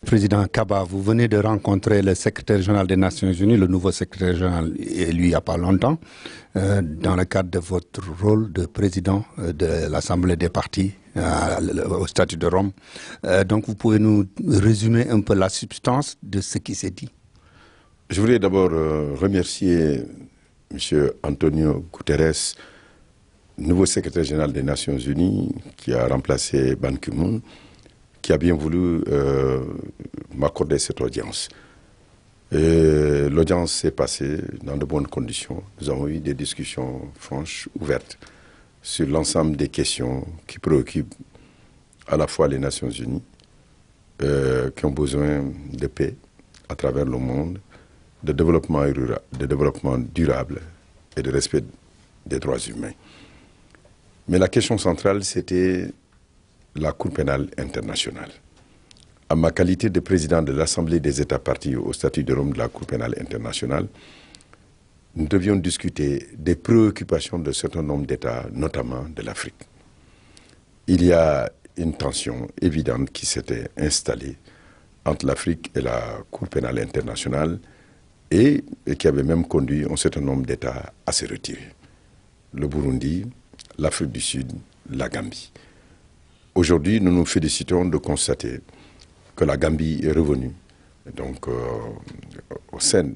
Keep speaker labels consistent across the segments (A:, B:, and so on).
A: Président Kaba, vous venez de rencontrer le secrétaire général des Nations Unies, le nouveau secrétaire général élu il n'y a pas longtemps, dans le cadre de votre rôle de président de l'Assemblée des partis au statut de Rome. Donc vous pouvez nous résumer un peu la substance de ce qui s'est dit?
B: Je voulais d'abord remercier M. Antonio Guterres, nouveau secrétaire général des Nations Unies, qui a remplacé Ban Ki-moon, qui a bien voulu m'accorder cette audience. L'audience s'est passée dans de bonnes conditions. Nous avons eu des discussions franches, ouvertes, sur l'ensemble des questions qui préoccupent à la fois les Nations Unies, qui ont besoin de paix à travers le monde, de développement durable et de respect des droits humains. Mais la question centrale, c'était la Cour pénale internationale. À ma qualité de président de l'Assemblée des États partis au statut de Rome de la Cour pénale internationale, nous devions discuter des préoccupations de certains nombre d'États, notamment de l'Afrique. Il y a une tension évidente qui s'était installée entre l'Afrique et la Cour pénale internationale et qui avait même conduit un certain nombre d'États à se retirer. Le Burundi, l'Afrique du Sud, la Gambie. Aujourd'hui, nous nous félicitons de constater que la Gambie est revenue donc, au sein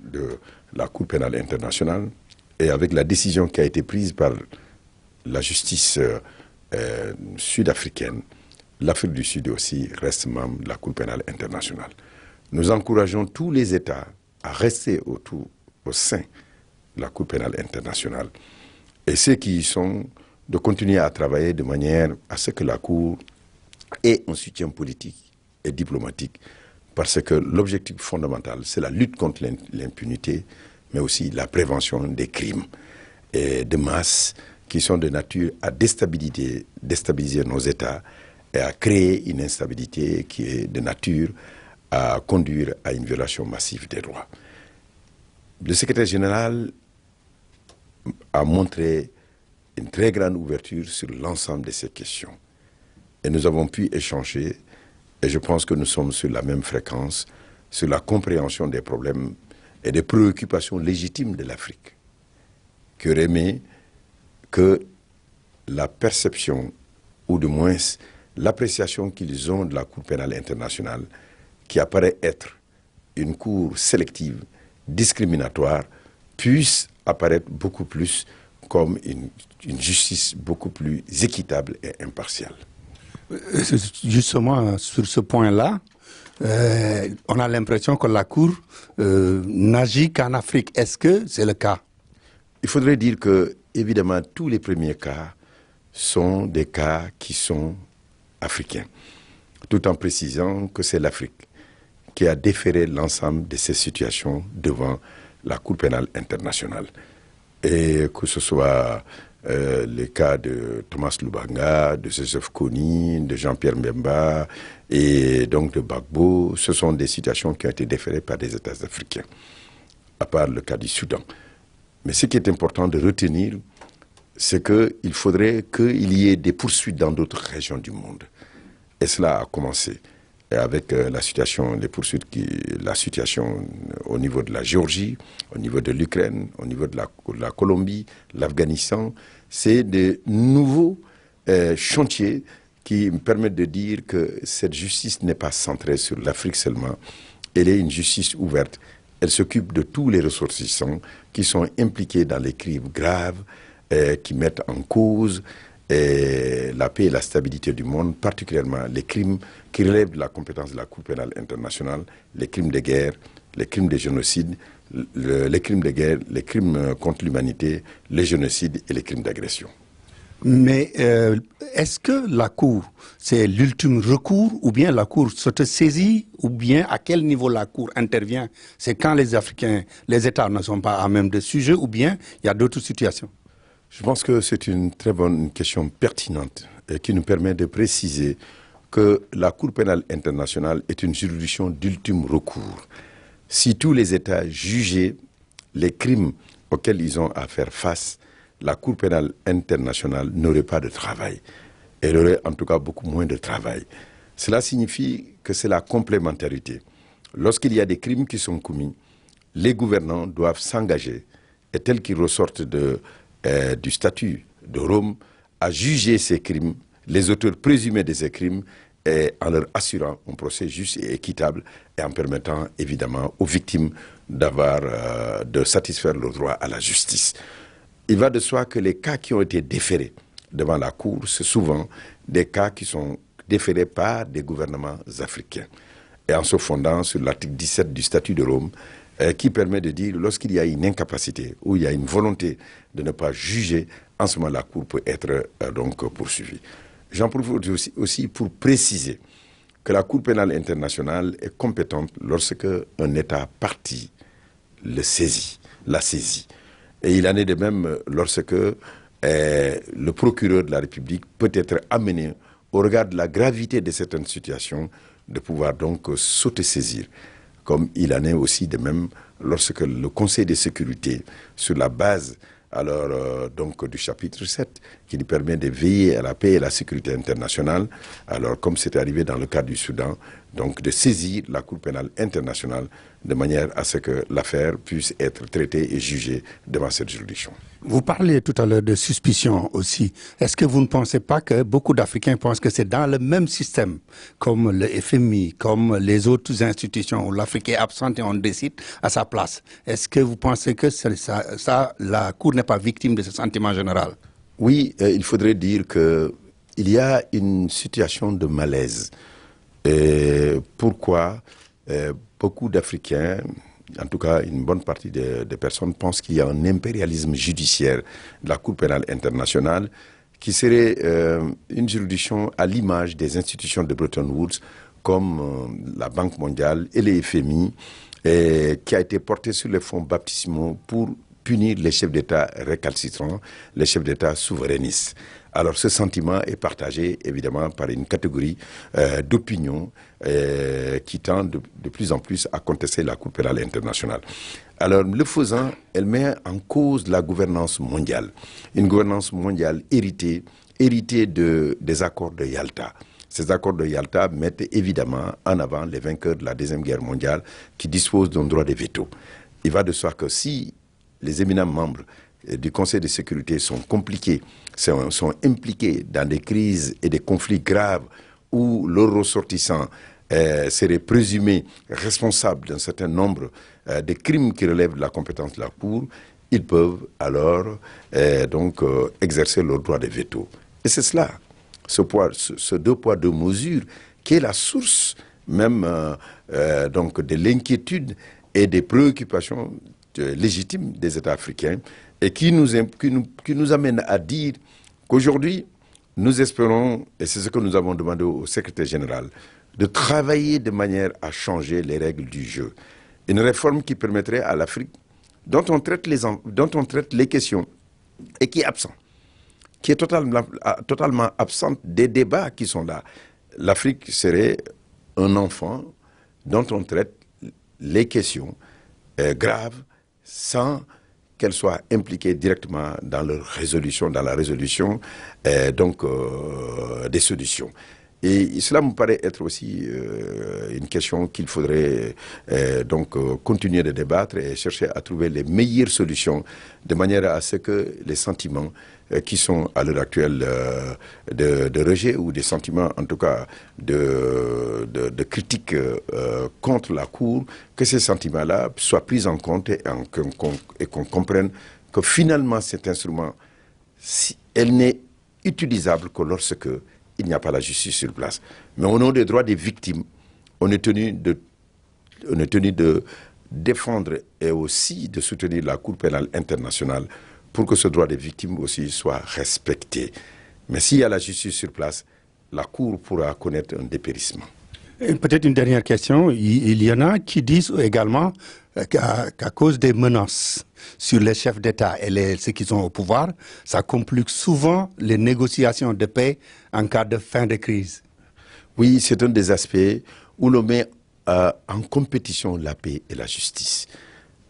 B: de la Cour pénale internationale et avec la décision qui a été prise par la justice sud-africaine, l'Afrique du Sud aussi reste membre de la Cour pénale internationale. Nous encourageons tous les États à rester au sein de la Cour pénale internationale et ceux qui y sont de continuer à travailler de manière à ce que la Cour ait un soutien politique et diplomatique, parce que l'objectif fondamental, c'est la lutte contre l'impunité, mais aussi la prévention des crimes et de masse qui sont de nature à déstabiliser nos États et à créer une instabilité qui est de nature à conduire à une violation massive des droits. Le secrétaire général a montré une très grande ouverture sur l'ensemble de ces questions. Et nous avons pu échanger, et je pense que nous sommes sur la même fréquence, sur la compréhension des problèmes et des préoccupations légitimes de l'Afrique, qui aurait aimé que la perception, ou du moins l'appréciation qu'ils ont de la Cour pénale internationale, qui apparaît être une cour sélective, discriminatoire, puisse apparaître beaucoup plus comme une justice beaucoup plus équitable et impartiale.
A: Justement, sur ce point-là, on a l'impression que la Cour n'agit qu'en Afrique. Est-ce que c'est le cas?
B: Il faudrait dire que, évidemment, tous les premiers cas sont des cas qui sont africains, tout en précisant que c'est l'Afrique qui a déféré l'ensemble de ces situations devant la Cour pénale internationale. Et que ce soit les cas de Thomas Lubanga, de Joseph Kony, de Jean-Pierre Mbemba et donc de Gbagbo, ce sont des situations qui ont été déférées par des États africains, à part le cas du Soudan. Mais ce qui est important de retenir, c'est qu'il faudrait qu'il y ait des poursuites dans d'autres régions du monde. Et cela a commencé avec la situation au niveau de la Géorgie, au niveau de l'Ukraine, au niveau de la Colombie, l'Afghanistan. C'est de nouveaux chantiers qui me permettent de dire que cette justice n'est pas centrée sur l'Afrique seulement. Elle est une justice ouverte. Elle s'occupe de tous les ressortissants qui sont impliqués dans les crimes graves, qui mettent en cause la paix et la stabilité du monde, particulièrement les crimes qui relèvent de la compétence de la Cour pénale internationale, les crimes de guerre, les crimes de génocide, les crimes de guerre, les crimes contre l'humanité, les génocides et les crimes d'agression.
A: Mais est-ce que la Cour, c'est l'ultime recours, ou bien la Cour s'autosaisit, ou bien à quel niveau la Cour intervient? C'est quand les Africains, les États ne sont pas à même de sujet, ou bien il y a d'autres situations?
B: Je pense que c'est une très bonne question pertinente et qui nous permet de préciser que la Cour pénale internationale est une juridiction d'ultime recours. Si tous les États jugeaient les crimes auxquels ils ont à faire face, la Cour pénale internationale n'aurait pas de travail. Elle aurait en tout cas beaucoup moins de travail. Cela signifie que c'est la complémentarité. Lorsqu'il y a des crimes qui sont commis, les gouvernants doivent s'engager, et tel qu'ils ressortent du statut de Rome, à juger ces crimes, les auteurs présumés de ces crimes, et en leur assurant un procès juste et équitable et en permettant évidemment aux victimes de satisfaire leur droit à la justice. Il va de soi que les cas qui ont été déférés devant la Cour, c'est souvent des cas qui sont déférés par des gouvernements africains. Et en se fondant sur l'article 17 du statut de Rome, qui permet de dire lorsqu'il y a une incapacité ou il y a une volonté de ne pas juger, en ce moment la Cour peut être donc poursuivie. J'en profite aussi pour préciser que la Cour pénale internationale est compétente lorsque un État partie la saisit. Et il en est de même lorsque le procureur de la République peut être amené, au regard de la gravité de certaines situations, de pouvoir donc s'autosaisir. Comme il en est aussi de même lorsque le Conseil de sécurité, sur la base donc du chapitre 7, qui lui permet de veiller à la paix et à la sécurité internationale, alors comme c'est arrivé dans le cas du Soudan, donc de saisir la Cour pénale internationale de manière à ce que l'affaire puisse être traitée et jugée devant cette juridiction.
A: Vous parlez tout à l'heure de suspicion aussi. Est-ce que vous ne pensez pas que beaucoup d'Africains pensent que c'est dans le même système, comme le FMI, comme les autres institutions, où l'Afrique est absente et on décide à sa place? Est-ce que vous pensez que la Cour n'est pas victime de ce sentiment général?
B: Oui, il faudrait dire qu'il y a une situation de malaise. Pourquoi beaucoup d'Africains, en tout cas une bonne partie des personnes, pensent qu'il y a un impérialisme judiciaire de la Cour pénale internationale qui serait une juridiction à l'image des institutions de Bretton Woods comme la Banque mondiale et les FMI, qui a été portée sur les fonds baptismaux pour punir les chefs d'État récalcitrants, les chefs d'État souverainistes. Alors ce sentiment est partagé évidemment par une catégorie d'opinion qui tend de plus en plus à contester la Cour pénale internationale. Alors le faisant, elle met en cause la gouvernance mondiale, une gouvernance mondiale héritée des accords de Yalta. Ces accords de Yalta mettent évidemment en avant les vainqueurs de la Deuxième Guerre mondiale qui disposent d'un droit de veto. Il va de soi que si les éminents membres du Conseil de sécurité sont impliqués dans des crises et des conflits graves où leurs ressortissants seraient présumés responsables d'un certain nombre de crimes qui relèvent de la compétence de la Cour, ils peuvent alors exercer leur droit de veto. Et c'est cela, ce deux poids, deux mesures, qui est la source même de l'inquiétude et des préoccupations légitimes des États africains et qui nous amène à dire qu'aujourd'hui, nous espérons, et c'est ce que nous avons demandé au secrétaire général, de travailler de manière à changer les règles du jeu. Une réforme qui permettrait à l'Afrique, dont on traite les questions et qui est absent, qui est totalement absente des débats qui sont là. L'Afrique serait un enfant dont on traite les questions graves sans qu'elles soient impliquées directement dans leur résolution, dans la résolution des solutions. Et cela me paraît être aussi une question qu'il faudrait continuer de débattre et chercher à trouver les meilleures solutions de manière à ce que les sentiments qui sont à l'heure actuelle de rejet ou des sentiments en tout cas de critique contre la Cour, que ces sentiments-là soient pris en compte et qu'on comprenne que finalement cet instrument, elle n'est utilisable que lorsque il n'y a pas la justice sur place. Mais au nom des droits des victimes, on est tenu de défendre et aussi de soutenir la Cour pénale internationale pour que ce droit des victimes aussi soit respecté. Mais s'il y a la justice sur place, la Cour pourra connaître un dépérissement.
A: Peut-être une dernière question. Il y en a qui disent également qu'à cause des menaces sur les chefs d'État et ceux qui sont au pouvoir, ça complique souvent les négociations de paix en cas de fin de crise.
B: Oui, c'est un des aspects où l'on met en compétition la paix et la justice.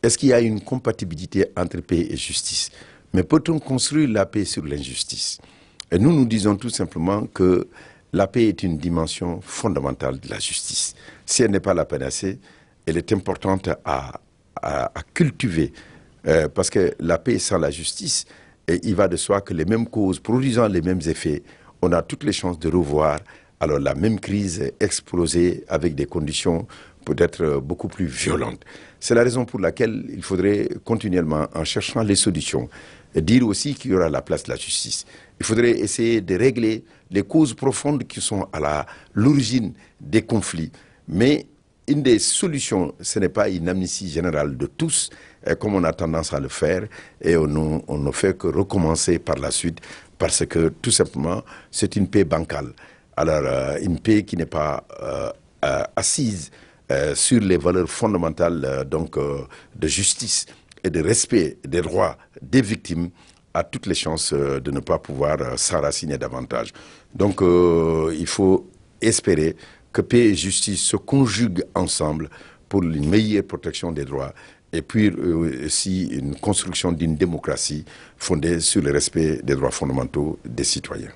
B: Est-ce qu'il y a une compatibilité entre paix et justice? Mais peut-on construire la paix sur l'injustice? Et nous disons tout simplement que la paix est une dimension fondamentale de la justice. Si elle n'est pas la panacée, elle est importante à cultiver. Parce que la paix sans la justice, et il va de soi que les mêmes causes produisant les mêmes effets, on a toutes les chances de revoir alors la même crise exploser avec des conditions peut-être beaucoup plus violentes. C'est la raison pour laquelle il faudrait continuellement, en cherchant les solutions, dire aussi qu'il y aura la place de la justice. Il faudrait essayer de régler les causes profondes qui sont à l'origine des conflits. Mais une des solutions, ce n'est pas une amnistie générale de tous, comme on a tendance à le faire, et on ne fait que recommencer par la suite, parce que tout simplement, c'est une paix bancale. Alors, une paix qui n'est pas assise sur les valeurs fondamentales de justice et de respect des droits des victimes, a toutes les chances de ne pas pouvoir s'enraciner davantage. Donc, il faut espérer que paix et justice se conjuguent ensemble pour une meilleure protection des droits et puis aussi une construction d'une démocratie fondée sur le respect des droits fondamentaux des citoyens.